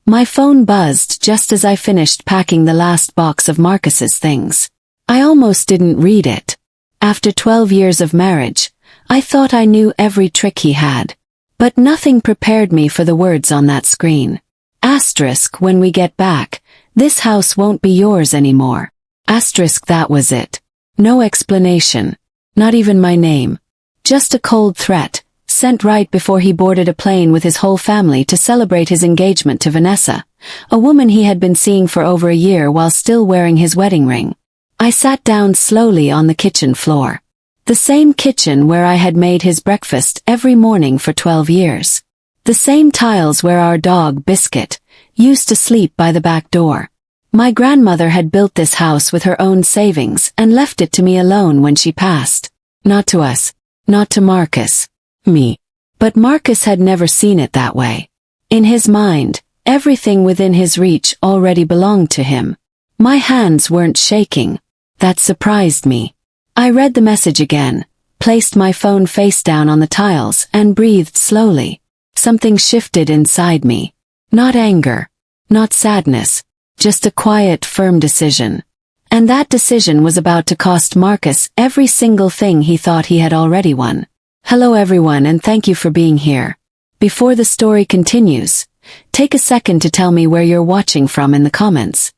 My phone buzzed just as I finished packing the last box of Marcus's things. I almost didn't read it. After 12 years of marriage, I thought I knew every trick he had. But nothing prepared me for the words on that screen. Asterisk, when we get back, this house won't be yours anymore. Asterisk, that was it. No explanation. Not even my name. Just a cold threat, sent right before he boarded a plane with his whole family to celebrate his engagement to Vanessa, a woman he had been seeing for over a year while still wearing his wedding ring. I sat down slowly on the kitchen floor. The same kitchen where I had made his breakfast every morning for 12 years. The same tiles where our dog, Biscuit, used to sleep by the back door. My grandmother had built this house with her own savings and left it to me alone when she passed. Not to us. Not to Marcus. Me. But Marcus had never seen it that way. In his mind, everything within his reach already belonged to him. My hands weren't shaking. That surprised me. I read the message again, placed my phone face down on the tiles and breathed slowly. Something shifted inside me. Not anger. Not sadness. Just a quiet, firm decision. And that decision was about to cost Marcus every single thing he thought he had already won. Hello everyone, and thank you for being here. Before the story continues, take a second to tell me where you're watching from in the comments.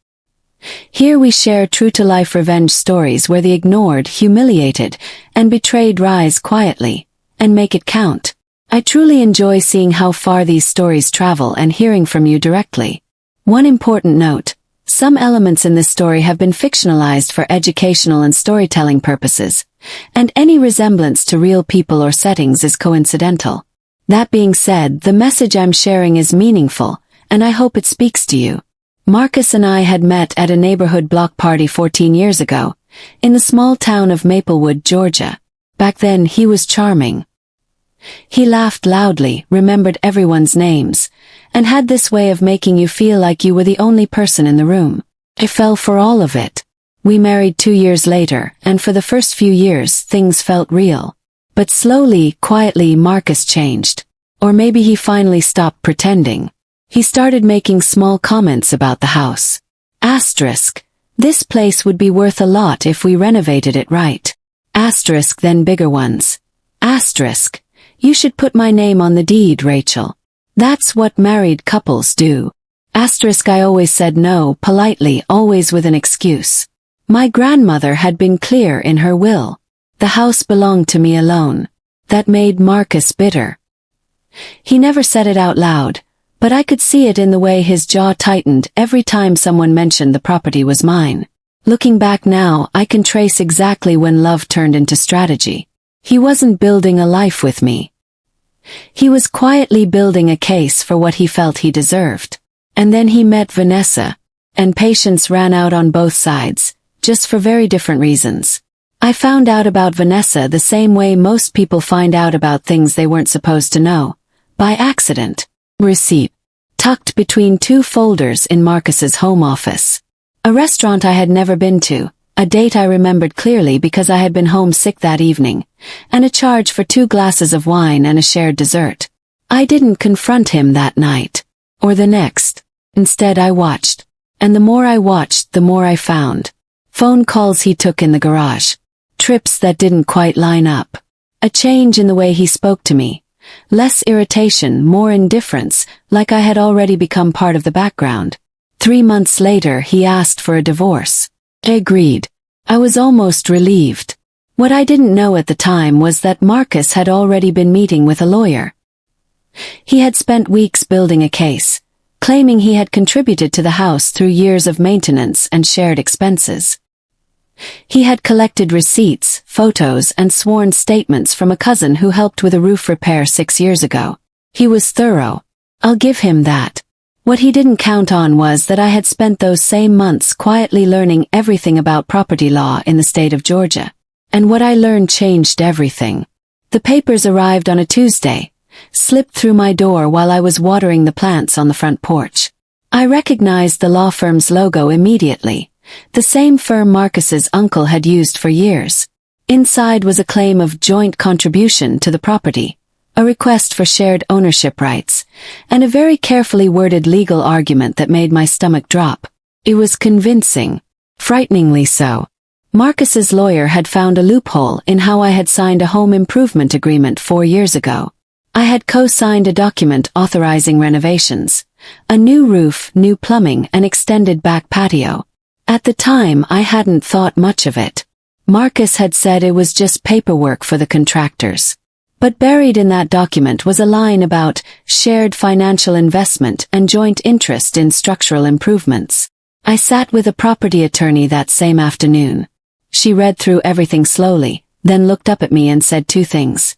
Here we share true-to-life revenge stories where the ignored, humiliated, and betrayed rise quietly, and make it count. I truly enjoy seeing how far these stories travel and hearing from you directly. One important note: some elements in this story have been fictionalized for educational and storytelling purposes, and any resemblance to real people or settings is coincidental. That being said, the message I'm sharing is meaningful, and I hope it speaks to you. Marcus and I had met at a neighborhood block party 14 years ago, in the small town of Maplewood, Georgia. Back then he was charming. He laughed loudly, remembered everyone's names, and had this way of making you feel like you were the only person in the room. I fell for all of it. We married 2 years later, and for the first few years things felt real. But slowly, quietly, Marcus changed. Or maybe he finally stopped pretending. He started making small comments about the house. Asterisk, this place would be worth a lot if we renovated it right. Asterisk, then bigger ones. Asterisk, you should put my name on the deed, Rachel. That's what married couples do. Asterisk, I always said no, politely, always with an excuse. My grandmother had been clear in her will. The house belonged to me alone. That made Marcus bitter. He never said it out loud, but I could see it in the way his jaw tightened every time someone mentioned the property was mine. Looking back now, I can trace exactly when love turned into strategy. He wasn't building a life with me. He was quietly building a case for what he felt he deserved. And then he met Vanessa, and patience ran out on both sides, just for very different reasons. I found out about Vanessa the same way most people find out about things they weren't supposed to know, by accident. Receipt. Tucked between 2 folders in Marcus's home office. A restaurant I had never been to, a date I remembered clearly because I had been homesick that evening, and a charge for 2 glasses of wine and a shared dessert. I didn't confront him that night, or the next. Instead I watched. And the more I watched, the more I found. Phone calls he took in the garage. Trips that didn't quite line up. A change in the way he spoke to me. Less irritation, more indifference, like I had already become part of the background. 3 months later he asked for a divorce. I agreed. I was almost relieved. What I didn't know at the time was that Marcus had already been meeting with a lawyer. He had spent weeks building a case, claiming he had contributed to the house through years of maintenance and shared expenses. He had collected receipts, photos, and sworn statements from a cousin who helped with a roof repair 6 years ago. He was thorough. I'll give him that. What he didn't count on was that I had spent those same months quietly learning everything about property law in the state of Georgia. And what I learned changed everything. The papers arrived on a Tuesday, slipped through my door while I was watering the plants on the front porch. I recognized the law firm's logo immediately. The same firm Marcus's uncle had used for years. Inside was a claim of joint contribution to the property, a request for shared ownership rights, and a very carefully worded legal argument that made my stomach drop. It was convincing. Frighteningly so. Marcus's lawyer had found a loophole in how I had signed a home improvement agreement 4 years ago. I had co-signed a document authorizing renovations, a new roof, new plumbing, and extended back patio. At the time, I hadn't thought much of it. Marcus had said it was just paperwork for the contractors. But buried in that document was a line about shared financial investment and joint interest in structural improvements. I sat with a property attorney that same afternoon. She read through everything slowly, then looked up at me and said 2 things.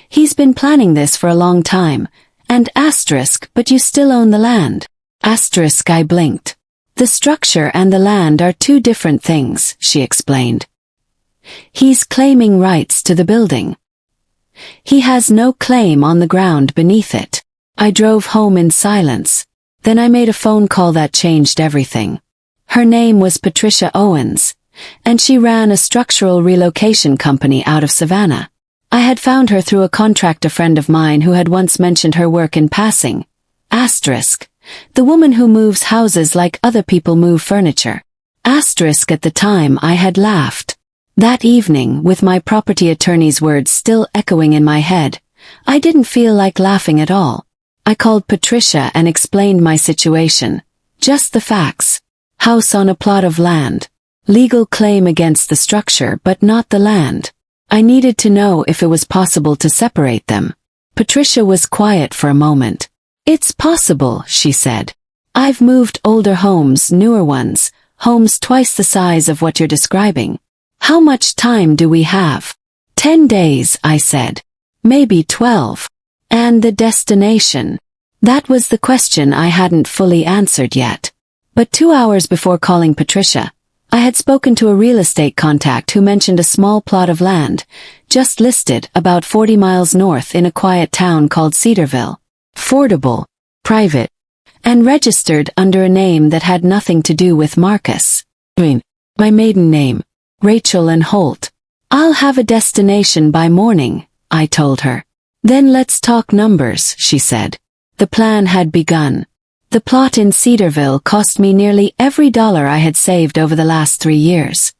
"He's been planning this for a long time, and asterisk, but you still own the land." Asterisk, I blinked. "The structure and the land are 2 different things," she explained. "He's claiming rights to the building. He has no claim on the ground beneath it." I drove home in silence. Then I made a phone call that changed everything. Her name was Patricia Owens, and she ran a structural relocation company out of Savannah. I had found her through a contractor friend of mine who had once mentioned her work in passing. Asterisk, the woman who moves houses like other people move furniture. Asterisk, at the time I had laughed. That evening, with my property attorney's words still echoing in my head, I didn't feel like laughing at all. I called Patricia and explained my situation. Just the facts. House on a plot of land. Legal claim against the structure but not the land. I needed to know if it was possible to separate them. Patricia was quiet for a moment. "It's possible," she said. "I've moved older homes, newer ones, homes twice the size of what you're describing. How much time do we have?" 10 days, I said. "Maybe 12. And the destination?" That was the question I hadn't fully answered yet. But 2 hours before calling Patricia, I had spoken to a real estate contact who mentioned a small plot of land, just listed about 40 miles north in a quiet town called Cedarville. Affordable, private, and registered under a name that had nothing to do with Marcus. My maiden name, Rachel and Holt. "I'll have a destination by morning," I told her. "Then let's talk numbers," she said. The plan had begun. The plot in Cedarville cost me nearly every dollar I had saved over the last 3 years.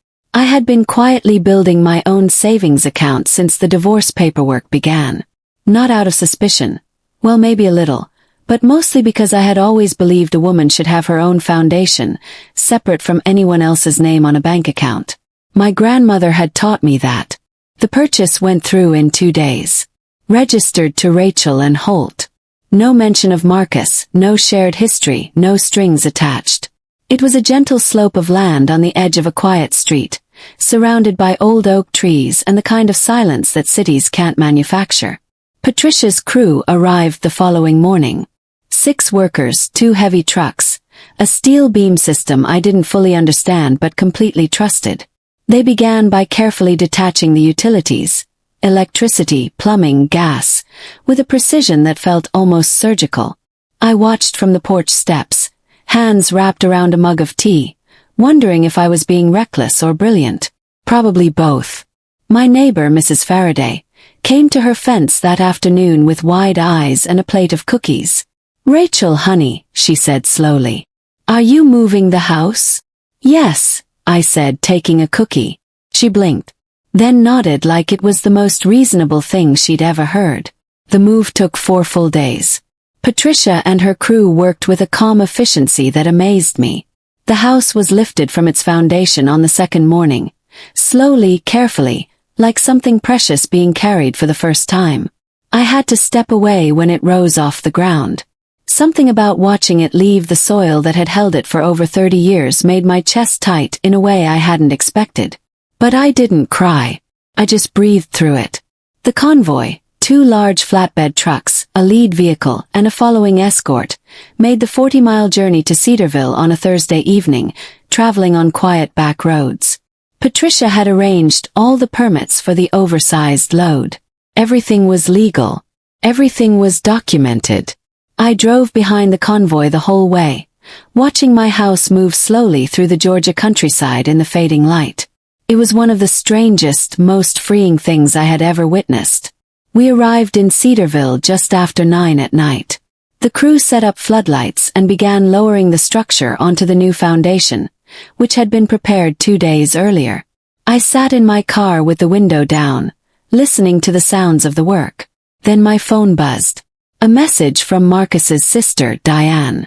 I had been quietly building my own savings account since the divorce paperwork began. Not out of suspicion. Well, maybe a little, but mostly because I had always believed a woman should have her own foundation, separate from anyone else's name on a bank account. My grandmother had taught me that. The purchase went through in 2 days. Registered to Rachel and Holt. No mention of Marcus, no shared history, no strings attached. It was a gentle slope of land on the edge of a quiet street, surrounded by old oak trees and the kind of silence that cities can't manufacture. Patricia's crew arrived the following morning. 6 workers, 2 heavy trucks, a steel beam system I didn't fully understand but completely trusted. They began by carefully detaching the utilities, electricity, plumbing, gas, with a precision that felt almost surgical. I watched from the porch steps, hands wrapped around a mug of tea, wondering if I was being reckless or brilliant. Probably both. My neighbor, Mrs. Faraday, came to her fence that afternoon with wide eyes and a plate of cookies. "Rachel, honey," she said slowly. "Are you moving the house?" "Yes," I said, taking a cookie. She blinked, then nodded like it was the most reasonable thing she'd ever heard. The move took 4 full days. Patricia and her crew worked with a calm efficiency that amazed me. The house was lifted from its foundation on the second morning, slowly, carefully, like something precious being carried for the first time. I had to step away when it rose off the ground. Something about watching it leave the soil that had held it for over 30 years made my chest tight in a way I hadn't expected. But I didn't cry. I just breathed through it. The convoy, 2 large flatbed trucks, a lead vehicle, and a following escort, made the 40-mile journey to Cedarville on a Thursday evening, traveling on quiet back roads. Patricia had arranged all the permits for the oversized load. Everything was legal. Everything was documented. I drove behind the convoy the whole way, watching my house move slowly through the Georgia countryside in the fading light. It was one of the strangest, most freeing things I had ever witnessed. We arrived in Cedarville just after 9 at night. The crew set up floodlights and began lowering the structure onto the new foundation, which had been prepared 2 days earlier. I sat in my car with the window down, listening to the sounds of the work. Then my phone buzzed. A message from Marcus's sister, Diane.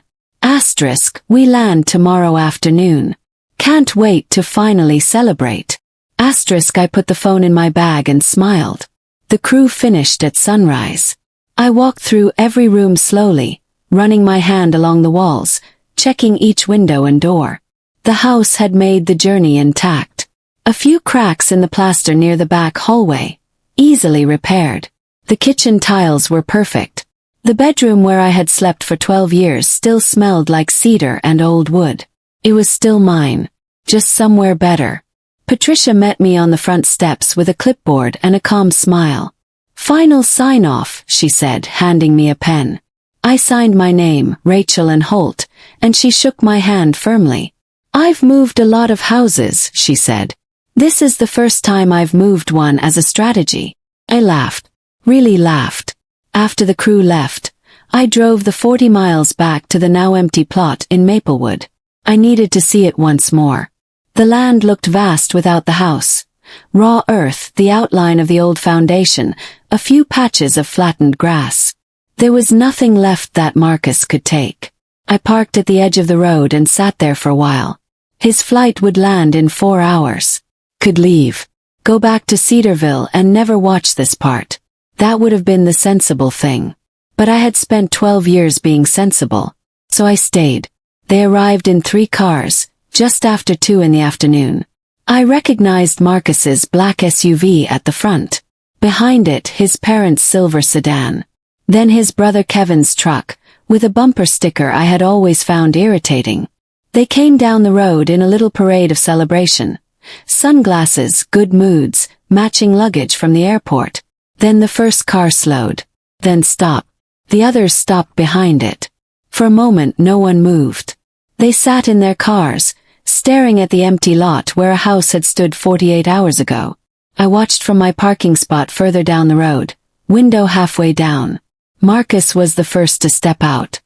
We land tomorrow afternoon. Can't wait to finally celebrate. I put the phone in my bag and smiled. The crew finished at sunrise. I walked through every room slowly, running my hand along the walls, checking each window and door. The house had made the journey intact. A few cracks in the plaster near the back hallway, easily repaired. The kitchen tiles were perfect. The bedroom where I had slept for 12 years still smelled like cedar and old wood. It was still mine, just somewhere better. Patricia met me on the front steps with a clipboard and a calm smile. "Final sign-off," she said, handing me a pen. I signed my name, Rachel and Holt, and she shook my hand firmly. "I've moved a lot of houses," she said. "This is the first time I've moved one as a strategy." I laughed. Really laughed. After the crew left, I drove the 40 miles back to the now empty plot in Maplewood. I needed to see it once more. The land looked vast without the house. Raw earth, the outline of the old foundation, a few patches of flattened grass. There was nothing left that Marcus could take. I parked at the edge of the road and sat there for a while. His flight would land in 4 hours. Could leave. Go back to Cedarville and never watch this part. That would have been the sensible thing. But I had spent 12 years being sensible. So I stayed. They arrived in 3 cars, just after 2 in the afternoon. I recognized Marcus's black SUV at the front. Behind it, his parents' silver sedan. Then his brother Kevin's truck, with a bumper sticker I had always found irritating. They came down the road in a little parade of celebration. Sunglasses, good moods, matching luggage from the airport. Then the first car slowed. Then stopped. The others stopped behind it. For a moment no one moved. They sat in their cars, staring at the empty lot where a house had stood 48 hours ago. I watched from my parking spot further down the road, window halfway down. Marcus was the first to step out.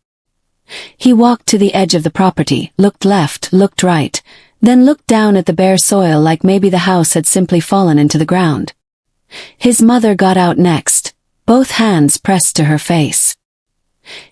He walked to the edge of the property, looked left, looked right, then looked down at the bare soil like maybe the house had simply fallen into the ground. His mother got out next, both hands pressed to her face.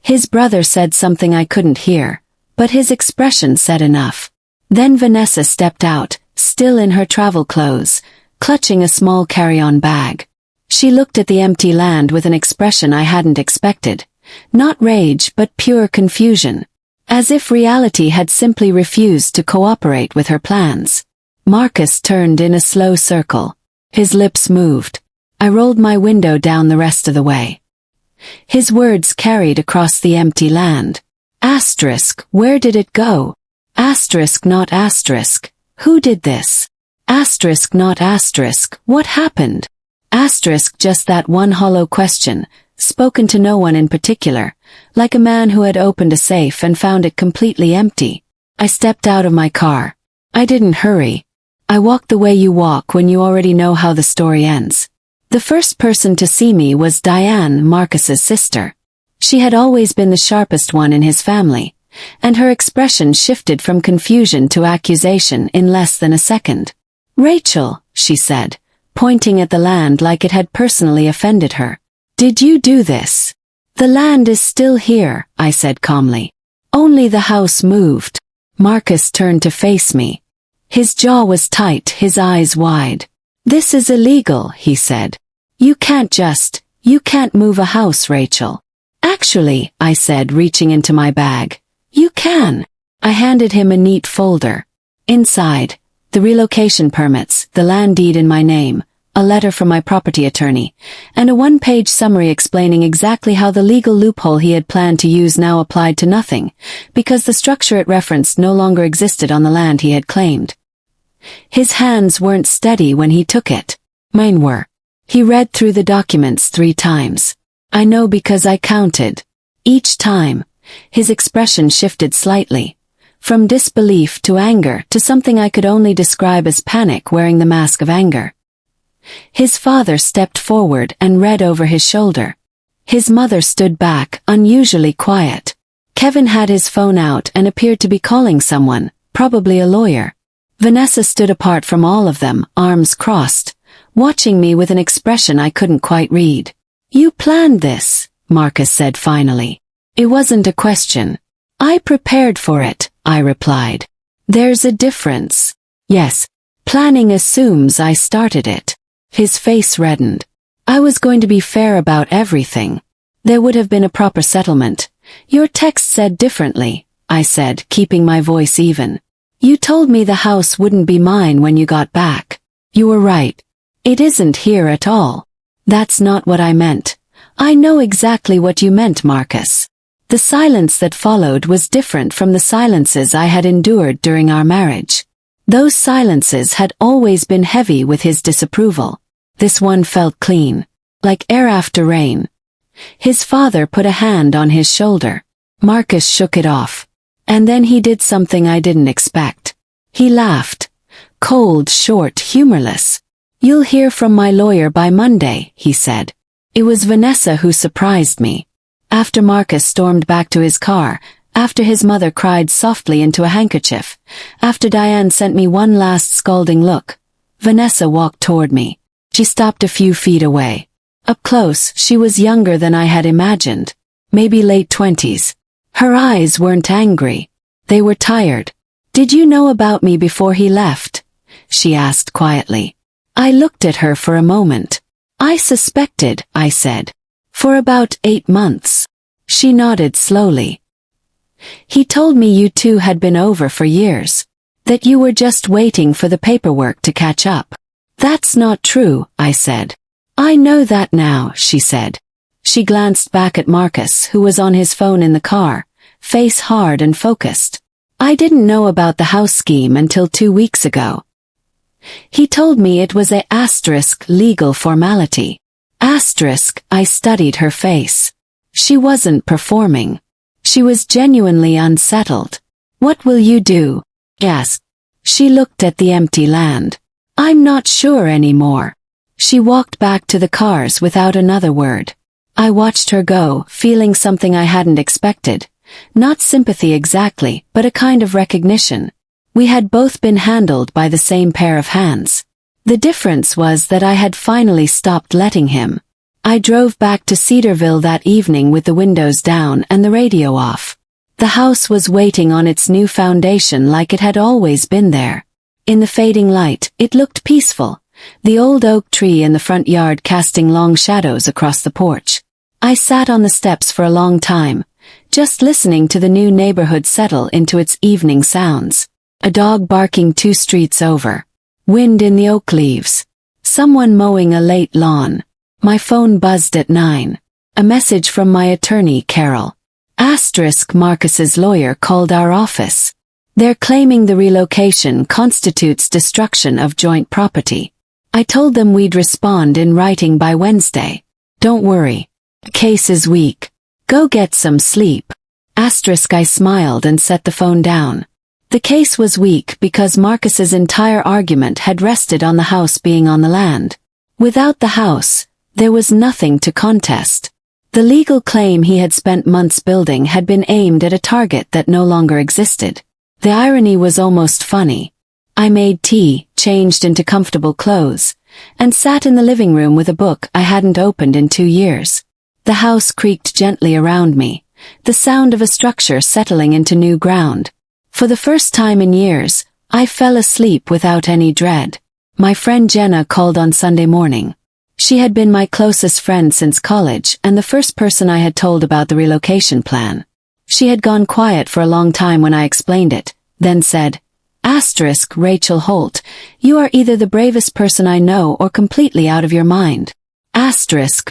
His brother said something I couldn't hear, but his expression said enough. Then Vanessa stepped out, still in her travel clothes, clutching a small carry-on bag. She looked at the empty land with an expression I hadn't expected. Not rage but pure confusion. As if reality had simply refused to cooperate with her plans. Marcus turned in a slow circle. His lips moved. I rolled my window down the rest of the way. His words carried across the empty land. Asterisk, where did it go? Asterisk not asterisk, who did this? Asterisk not asterisk, what happened? Asterisk just that one hollow question, spoken to no one in particular, like a man who had opened a safe and found it completely empty. I stepped out of my car. I didn't hurry. I walked the way you walk when you already know how the story ends. The first person to see me was Diane, Marcus's sister. She had always been the sharpest one in his family, and her expression shifted from confusion to accusation in less than a second. "Rachel," she said, pointing at the land like it had personally offended her. "Did you do this?" "The land is still here," I said calmly. "Only the house moved." Marcus turned to face me. His jaw was tight, his eyes wide. "This is illegal," he said. You can't move a house, Rachel." "Actually," I said, reaching into my bag, "you can." I handed him a neat folder. Inside, the relocation permits, the land deed in my name, a letter from my property attorney, and a one-page summary explaining exactly how the legal loophole he had planned to use now applied to nothing, because the structure it referenced no longer existed on the land he had claimed. His hands weren't steady when he took it. Mine were. He read through the documents 3 times. I know because I counted. Each time, his expression shifted slightly, from disbelief to anger to something I could only describe as panic wearing the mask of anger. His father stepped forward and read over his shoulder. His mother stood back, unusually quiet. Kevin had his phone out and appeared to be calling someone, probably a lawyer. Vanessa stood apart from all of them, arms crossed, watching me with an expression I couldn't quite read. "You planned this," Marcus said finally. It wasn't a question. "I prepared for it," I replied. "There's a difference." "Yes. Planning assumes I started it." His face reddened. "I was going to be fair about everything. There would have been a proper settlement. Your text said differently," I said, keeping my voice even. "You told me the house wouldn't be mine when you got back. You were right. It isn't here at all." "That's not what I meant." "I know exactly what you meant, Marcus." The silence that followed was different from the silences I had endured during our marriage. Those silences had always been heavy with his disapproval. This one felt clean, like air after rain. His father put a hand on his shoulder. Marcus shook it off. And then he did something I didn't expect. He laughed. Cold, short, humorless. "You'll hear from my lawyer by Monday," he said. It was Vanessa who surprised me. After Marcus stormed back to his car, after his mother cried softly into a handkerchief, after Diane sent me one last scalding look, Vanessa walked toward me. She stopped a few feet away. Up close, she was younger than I had imagined. Maybe late 20s. Her eyes weren't angry. They were tired. "Did you know about me before he left?" she asked quietly. I looked at her for a moment. "I suspected," I said. "For about 8 months." She nodded slowly. "He told me you two had been over for years. That you were just waiting for the paperwork to catch up." "That's not true," I said. "I know that now," she said. She glanced back at Marcus, who was on his phone in the car, face hard and focused. "I didn't know about the house scheme until 2 weeks ago. He told me it was a legal formality." I studied her face. She wasn't performing. She was genuinely unsettled. "What will you do?" I asked. She looked at the empty land. "I'm not sure anymore." She walked back to the cars without another word. I watched her go, feeling something I hadn't expected. Not sympathy exactly, but a kind of recognition. We had both been handled by the same pair of hands. The difference was that I had finally stopped letting him. I drove back to Cedarville that evening with the windows down and the radio off. The house was waiting on its new foundation like it had always been there. In the fading light, it looked peaceful, the old oak tree in the front yard casting long shadows across the porch. I sat on the steps for a long time, just listening to the new neighborhood settle into its evening sounds. A dog barking 2 streets over. Wind in the oak leaves. Someone mowing a late lawn. My phone buzzed at 9. A message from my attorney, Carol. Marcus's lawyer called our office. They're claiming the relocation constitutes destruction of joint property. I told them we'd respond in writing by Wednesday. "Don't worry. The case is weak. Go get some sleep." I smiled and set the phone down. The case was weak because Marcus's entire argument had rested on the house being on the land. Without the house, there was nothing to contest. The legal claim he had spent months building had been aimed at a target that no longer existed. The irony was almost funny. I made tea, changed into comfortable clothes, and sat in the living room with a book I hadn't opened in 2 years. The house creaked gently around me, the sound of a structure settling into new ground. For the first time in years, I fell asleep without any dread. My friend Jenna called on Sunday morning. She had been my closest friend since college and the first person I had told about the relocation plan. She had gone quiet for a long time when I explained it, then said, Rachel Holt, you are either the bravest person I know or completely out of your mind.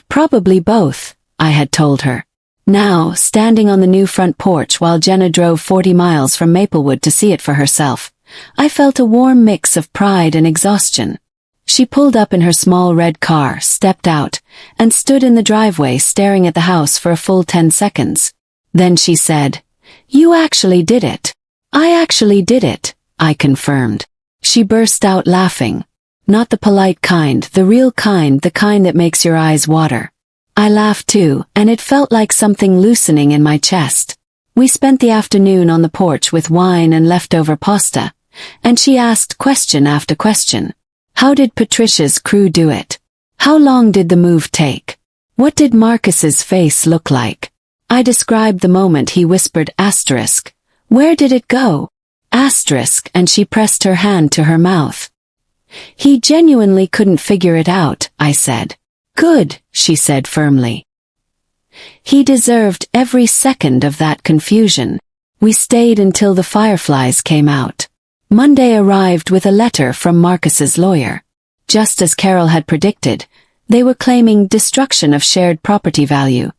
Probably both, I had told her. Now, standing on the new front porch while Jenna drove 40 miles from Maplewood to see it for herself, I felt a warm mix of pride and exhaustion. She pulled up in her small red car, stepped out, and stood in the driveway staring at the house for a full 10 seconds. Then she said, "You actually did it." "I actually did it," I confirmed. She burst out laughing. Not the polite kind, the real kind, the kind that makes your eyes water. I laughed too, and it felt like something loosening in my chest. We spent the afternoon on the porch with wine and leftover pasta, and she asked question after question. How did Patricia's crew do it? How long did the move take? What did Marcus's face look like? I described the moment. He whispered asterisk. Where did it go? Asterisk, and she pressed her hand to her mouth. He genuinely couldn't figure it out, I said. Good, she said firmly. He deserved every second of that confusion. We stayed until the fireflies came out. Monday arrived with a letter from Marcus's lawyer. Just as Carol had predicted, they were claiming destruction of shared property value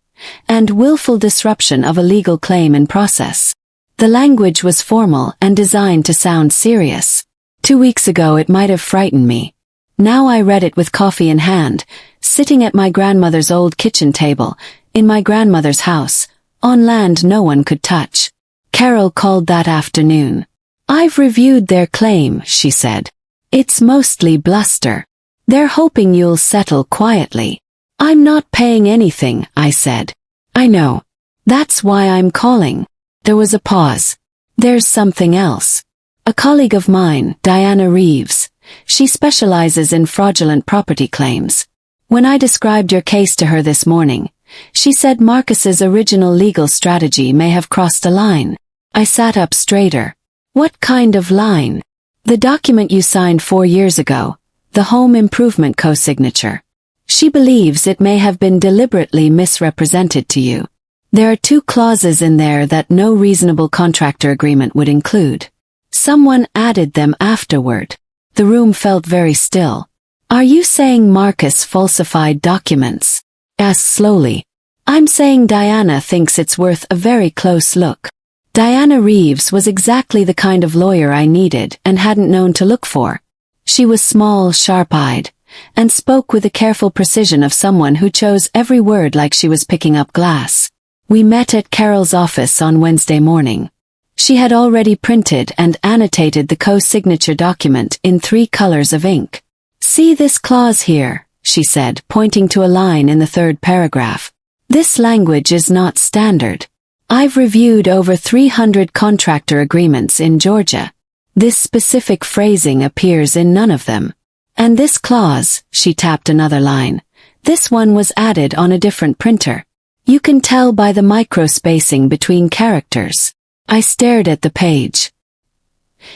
and willful disruption of a legal claim in process. The language was formal and designed to sound serious. 2 weeks ago it might have frightened me. Now I read it with coffee in hand, sitting at my grandmother's old kitchen table, in my grandmother's house, on land no one could touch. Carol called that afternoon. I've reviewed their claim, she said. It's mostly bluster. They're hoping you'll settle quietly. I'm not paying anything, I said. I know. That's why I'm calling. There was a pause. There's something else. A colleague of mine, Diana Reeves, she specializes in fraudulent property claims. When I described your case to her this morning, she said Marcus's original legal strategy may have crossed a line. I sat up straighter. What kind of line? The document you signed 4 years ago, the home improvement co-signature. She believes it may have been deliberately misrepresented to you. There are 2 clauses in there that no reasonable contractor agreement would include. Someone added them afterward. The room felt very still. Are you saying Marcus falsified documents? Asked slowly. I'm saying Diana thinks it's worth a very close look. Diana Reeves was exactly the kind of lawyer I needed and hadn't known to look for. She was small, sharp-eyed, and spoke with the careful precision of someone who chose every word like she was picking up glass. We met at Carol's office on Wednesday morning. She had already printed and annotated the co-signature document in 3 colors of ink. See this clause here, she said, pointing to a line in the 3rd paragraph. This language is not standard. I've reviewed over 300 contractor agreements in Georgia. This specific phrasing appears in none of them. And this clause, she tapped another line. This one was added on a different printer. You can tell by the micro-spacing between characters. I stared at the page.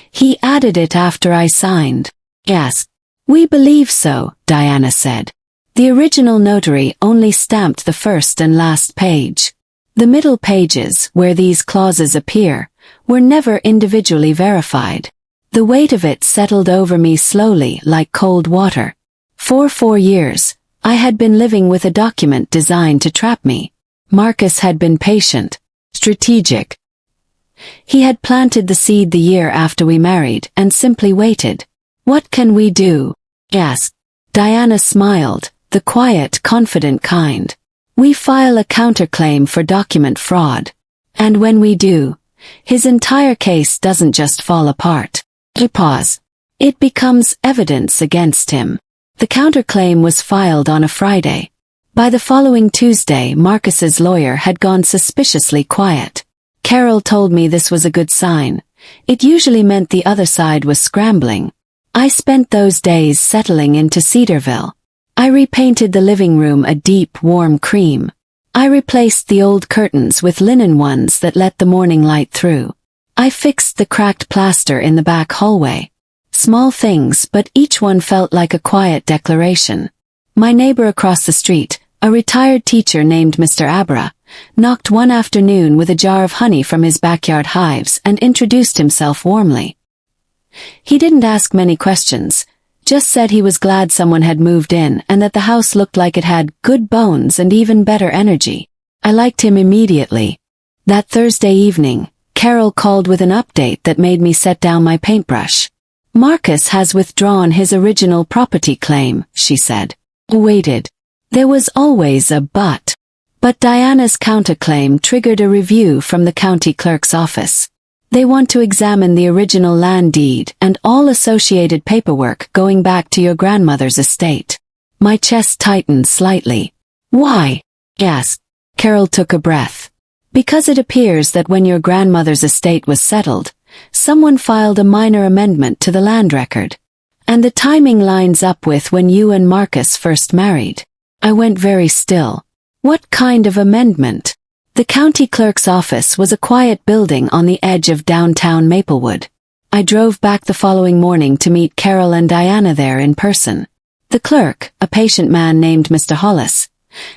He added it after I signed. Yes. We believe so, Diana said. The original notary only stamped the first and last page. The middle pages, where these clauses appear, were never individually verified. The weight of it settled over me slowly like cold water. For 4 years, I had been living with a document designed to trap me. Marcus had been patient, strategic. He had planted the seed the year after we married and simply waited. What can we do? Asked. Diana smiled, the quiet, confident kind. We file a counterclaim for document fraud. And when we do, his entire case doesn't just fall apart. A pause. It becomes evidence against him. The counterclaim was filed on a Friday. By the following Tuesday, Marcus's lawyer had gone suspiciously quiet. Carol told me this was a good sign. It usually meant the other side was scrambling. I spent those days settling into Cedarville. I repainted the living room a deep, warm cream. I replaced the old curtains with linen ones that let the morning light through. I fixed the cracked plaster in the back hallway. Small things, but each one felt like a quiet declaration. My neighbor across the street, a retired teacher named Mr. Abra, knocked one afternoon with a jar of honey from his backyard hives and introduced himself warmly. He didn't ask many questions, just said he was glad someone had moved in and that the house looked like it had good bones and even better energy. I liked him immediately. That Thursday evening, Carol called with an update that made me set down my paintbrush. Marcus has withdrawn his original property claim, she said. Waited. There was always a but. But Diana's counterclaim triggered a review from the county clerk's office. They want to examine the original land deed and all associated paperwork going back to your grandmother's estate. My chest tightened slightly. Why? I asked. Carol took a breath. Because it appears that when your grandmother's estate was settled, someone filed a minor amendment to the land record. And the timing lines up with when you and Marcus first married. I went very still. What kind of amendment? The county clerk's office was a quiet building on the edge of downtown Maplewood. I drove back the following morning to meet Carol and Diana there in person. The clerk, a patient man named Mr. Hollis,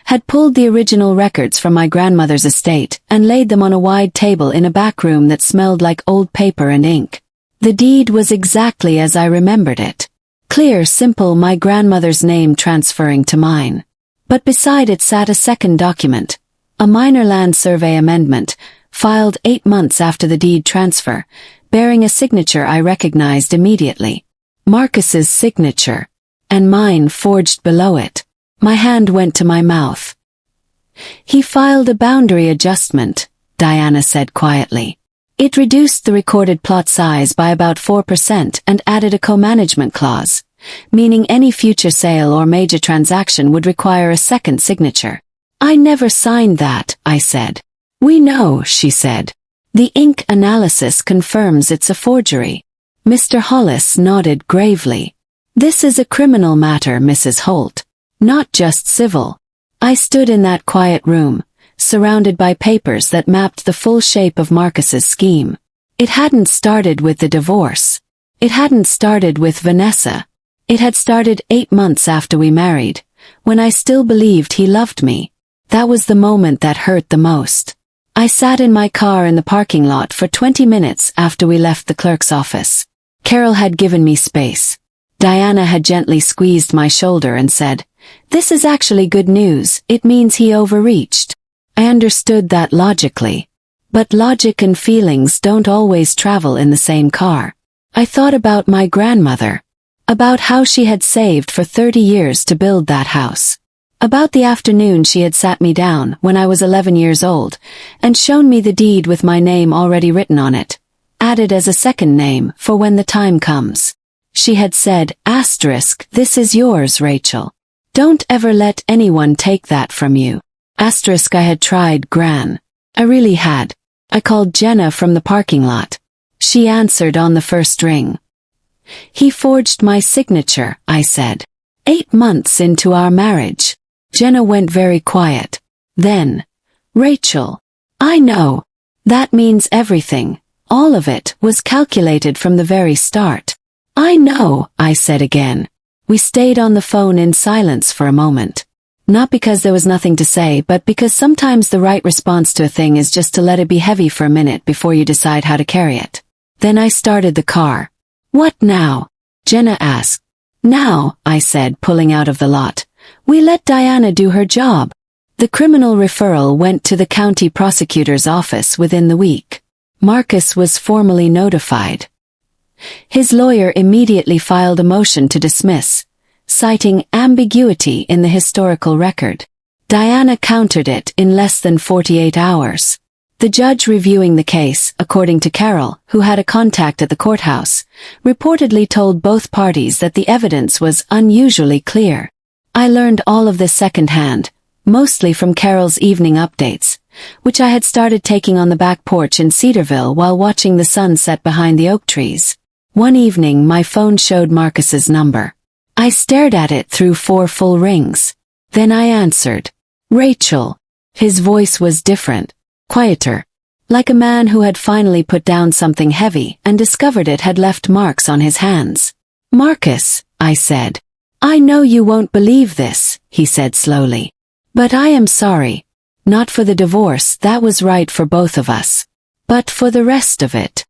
had pulled the original records from my grandmother's estate and laid them on a wide table in a back room that smelled like old paper and ink. The deed was exactly as I remembered it. Clear, simple, my grandmother's name transferring to mine. But beside it sat a second document, a minor land survey amendment, filed 8 months after the deed transfer, bearing a signature I recognized immediately. Marcus's signature. And mine forged below it. My hand went to my mouth. He filed a boundary adjustment, Diana said quietly. It reduced the recorded plot size by about 4% and added a co-management clause, meaning any future sale or major transaction would require a second signature. I never signed that, I said. We know, she said. The ink analysis confirms it's a forgery. Mr. Hollis nodded gravely. This is a criminal matter, Mrs. Holt. Not just civil. I stood in that quiet room, surrounded by papers that mapped the full shape of Marcus's scheme. It hadn't started with the divorce. It hadn't started with Vanessa. It had started 8 months after we married, when I still believed he loved me. That was the moment that hurt the most. I sat in my car in the parking lot for 20 minutes after we left the clerk's office. Carol had given me space. Diana had gently squeezed my shoulder and said, "This is actually good news, it means he overreached." I understood that logically. But logic and feelings don't always travel in the same car. I thought about my grandmother. About how she had saved for 30 years to build that house. About the afternoon she had sat me down when I was 11 years old and shown me the deed with my name already written on it, added as a second name for when the time comes. She had said, asterisk, "This is yours, Rachel. Don't ever let anyone take that from you." Asterisk, I had tried, Gran. I really had. I called Jenna from the parking lot. She answered on the first ring. "He forged my signature," I said. 8 months into our marriage. Jenna went very quiet. Then, "Rachel, I know. That means everything. All of it was calculated from the very start." "I know," I said again. We stayed on the phone in silence for a moment. Not because there was nothing to say, but because sometimes the right response to a thing is just to let it be heavy for a minute before you decide how to carry it. Then I started the car. "What now?" Jenna asked. "Now," I said, pulling out of the lot. "We let Diana do her job." The criminal referral went to the county prosecutor's office within the week. Marcus was formally notified. His lawyer immediately filed a motion to dismiss, citing ambiguity in the historical record. Diana countered it in less than 48 hours. The judge reviewing the case, according to Carol, who had a contact at the courthouse, reportedly told both parties that the evidence was unusually clear. I learned all of this secondhand, mostly from Carol's evening updates, which I had started taking on the back porch in Cedarville while watching the sun set behind the oak trees. One evening my phone showed Marcus's number. I stared at it through 4 full rings. Then I answered. "Rachel." His voice was different, quieter, like a man who had finally put down something heavy and discovered it had left marks on his hands. "Marcus," I said. "I know you won't believe this," he said slowly. "But I am sorry. Not for the divorce, that was right for both of us. But for the rest of it.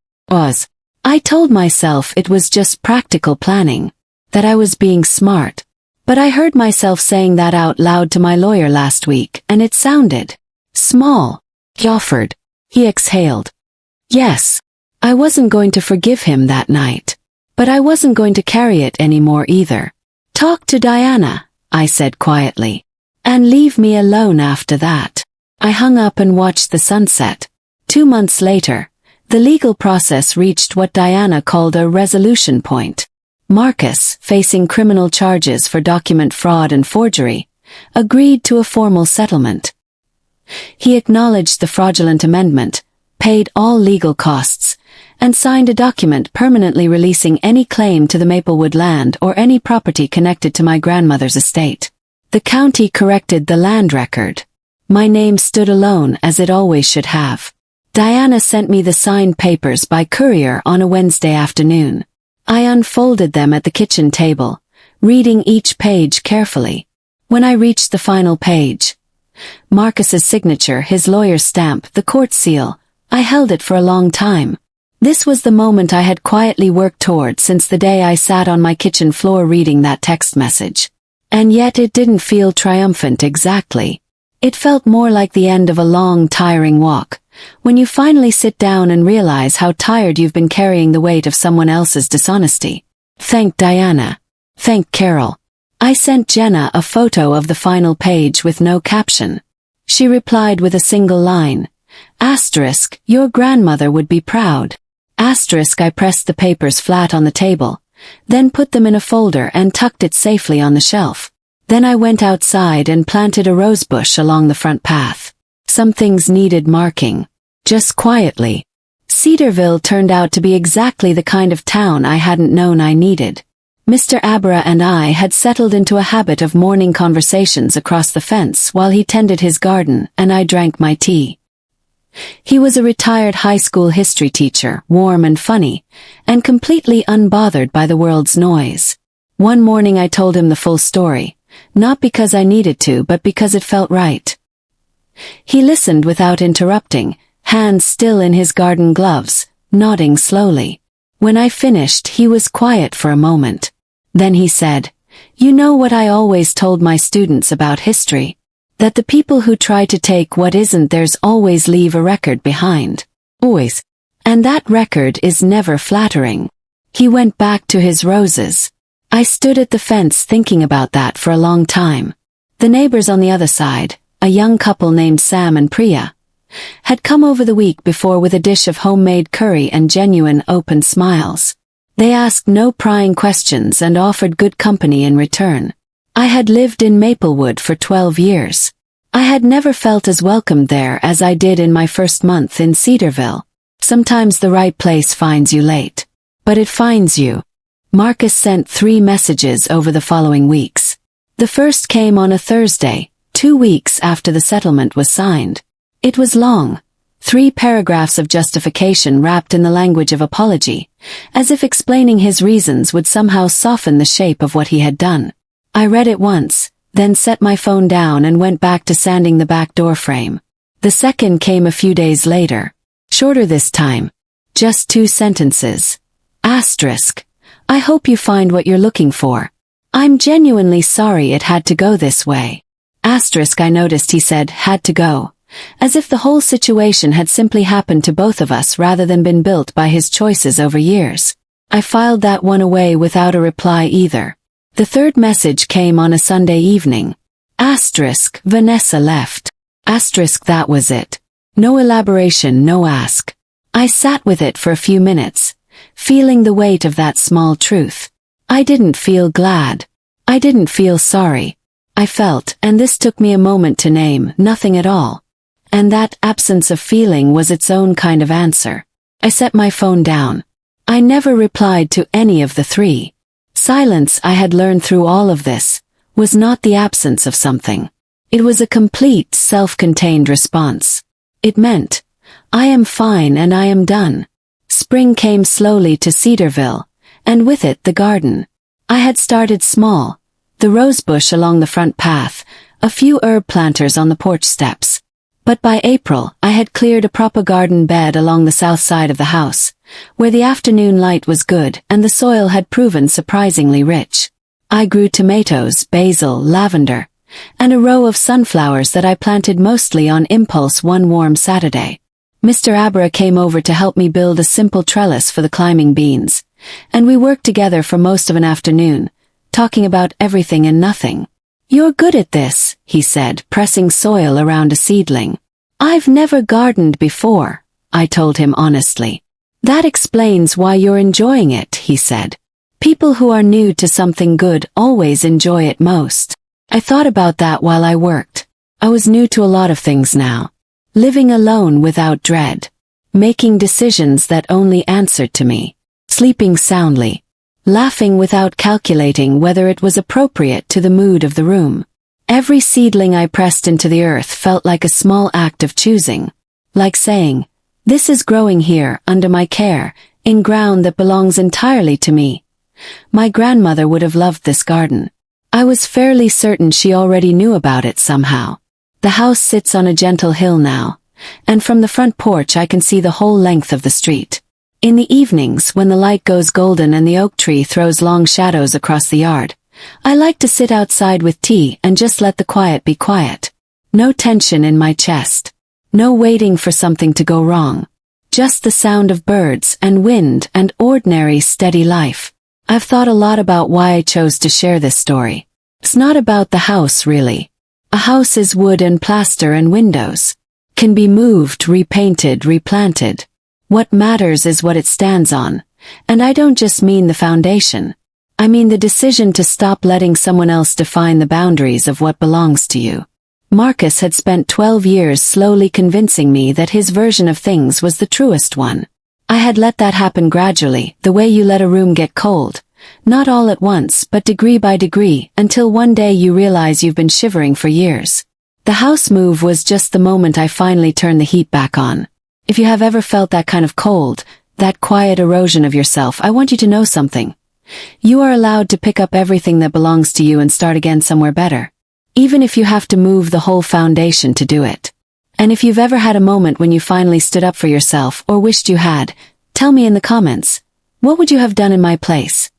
I told myself it was just practical planning, that I was being smart. But I heard myself saying that out loud to my lawyer last week, and it sounded small." He offered. He exhaled. Yes. I wasn't going to forgive him that night. But I wasn't going to carry it anymore either. "Talk to Diana," I said quietly. "And leave me alone after that." I hung up and watched the sunset. 2 months later, The legal process reached what Diana called a resolution point. Marcus, facing criminal charges for document fraud and forgery, agreed to a formal settlement. He acknowledged the fraudulent amendment, paid all legal costs, and signed a document permanently releasing any claim to the Maplewood land or any property connected to my grandmother's estate. The county corrected the land record. My name stood alone as it always should have. Diana sent me the signed papers by courier on a Wednesday afternoon. I unfolded them at the kitchen table, reading each page carefully. When I reached the final page, Marcus's signature, his lawyer's stamp, the court seal, I held it for a long time. This was the moment I had quietly worked toward since the day I sat on my kitchen floor reading that text message. And yet it didn't feel triumphant exactly. It felt more like the end of a long, tiring walk, when you finally sit down and realize how tired you've been carrying the weight of someone else's dishonesty. Thank Diana. Thank Carol. I sent Jenna a photo of the final page with no caption. She replied with a single line. Asterisk, your grandmother would be proud. Asterisk, I pressed the papers flat on the table, then put them in a folder and tucked it safely on the shelf. Then I went outside and planted a rosebush along the front path. Some things needed marking. Just quietly. Cedarville turned out to be exactly the kind of town I hadn't known I needed. Mr. Abra and I had settled into a habit of morning conversations across the fence while he tended his garden and I drank my tea. He was a retired high school history teacher, warm and funny, and completely unbothered by the world's noise. One morning I told him the full story, not because I needed to but because it felt right. He listened without interrupting, hands still in his garden gloves, nodding slowly. When I finished, he was quiet for a moment. Then he said, "You know what I always told my students about history? That the people who try to take what isn't theirs always leave a record behind. Always. And that record is never flattering." He went back to his roses. I stood at the fence thinking about that for a long time. The neighbors on the other side, a young couple named Sam and Priya, had come over the week before with a dish of homemade curry and genuine open smiles. They asked no prying questions and offered good company in return. I had lived in Maplewood for 12 years. I had never felt as welcomed there as I did in my first month in Cedarville. Sometimes the right place finds you late. But it finds you. Marcus sent 3 messages over the following weeks. The first came on a Thursday, 2 weeks after the settlement was signed. It was long. 3 paragraphs of justification wrapped in the language of apology, as if explaining his reasons would somehow soften the shape of what he had done. I read it once, then set my phone down and went back to sanding the back door frame. The second came a few days later. Shorter this time. Just 2 sentences. Asterisk. I hope you find what you're looking for. I'm genuinely sorry it had to go this way. Asterisk, I noticed he said had to go, as if the whole situation had simply happened to both of us rather than been built by his choices over years. I filed that one away without a reply either. The third message came on a Sunday evening. Asterisk, Vanessa left. Asterisk, that was it. No elaboration, no ask. I sat with it for a few minutes, feeling the weight of that small truth. I didn't feel glad. I didn't feel sorry. I felt, and this took me a moment to name, nothing at all. And that absence of feeling was its own kind of answer. I set my phone down. I never replied to any of the 3. Silence, I had learned through all of this, was not the absence of something. It was a complete, self-contained response. It meant, I am fine and I am done. Spring came slowly to Cedarville, and with it the garden. I had started small, the rosebush along the front path, a few herb planters on the porch steps. But by April, I had cleared a proper garden bed along the south side of the house, where the afternoon light was good and the soil had proven surprisingly rich. I grew tomatoes, basil, lavender, and a row of sunflowers that I planted mostly on impulse one warm Saturday. Mr. Abra came over to help me build a simple trellis for the climbing beans, and we worked together for most of an afternoon, talking about everything and nothing. "You're good at this," he said, pressing soil around a seedling. "I've never gardened before," I told him honestly. That explains why you're enjoying it, he said. People who are new to something good always enjoy it most. I thought about that while I worked. I was new to a lot of things now. Living alone without dread. Making decisions that only answered to me. Sleeping soundly. Laughing without calculating whether it was appropriate to the mood of the room. Every seedling I pressed into the earth felt like a small act of choosing. Like saying, this is growing here, under my care, in ground that belongs entirely to me. My grandmother would have loved this garden. I was fairly certain she already knew about it somehow. The house sits on a gentle hill now, and from the front porch I can see the whole length of the street. In the evenings, when the light goes golden and the oak tree throws long shadows across the yard, I like to sit outside with tea and just let the quiet be quiet. No tension in my chest. No waiting for something to go wrong. Just the sound of birds and wind and ordinary steady life. I've thought a lot about why I chose to share this story. It's not about the house, really. A house is wood and plaster and windows. Can be moved, repainted, replanted. What matters is what it stands on. And I don't just mean the foundation. I mean the decision to stop letting someone else define the boundaries of what belongs to you. Marcus had spent 12 years slowly convincing me that his version of things was the truest one. I had let that happen gradually, the way you let a room get cold. Not all at once, but degree by degree, until one day you realize you've been shivering for years. The house move was just the moment I finally turned the heat back on. If you have ever felt that kind of cold, that quiet erosion of yourself, I want you to know something. You are allowed to pick up everything that belongs to you and start again somewhere better. Even if you have to move the whole foundation to do it. And if you've ever had a moment when you finally stood up for yourself or wished you had, tell me in the comments. What would you have done in my place?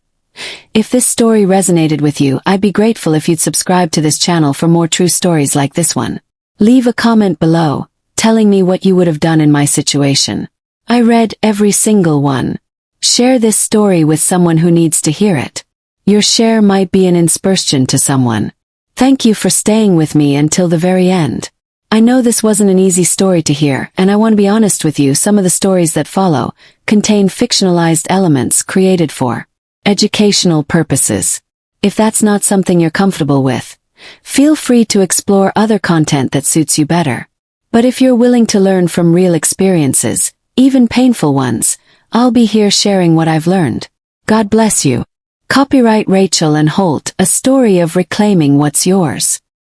If this story resonated with you, I'd be grateful if you'd subscribe to this channel for more true stories like this one. Leave a comment below, telling me what you would have done in my situation. I read every single one. Share this story with someone who needs to hear it. Your share might be an inspiration to someone. Thank you for staying with me until the very end. I know this wasn't an easy story to hear, and I want to be honest with you, some of the stories that follow contain fictionalized elements created for educational purposes. If that's not something you're comfortable with, feel free to explore other content that suits you better. But if you're willing to learn from real experiences, even painful ones, I'll be here sharing what I've learned. God bless you. Copyright Rachel and Holt, a story of reclaiming what's yours.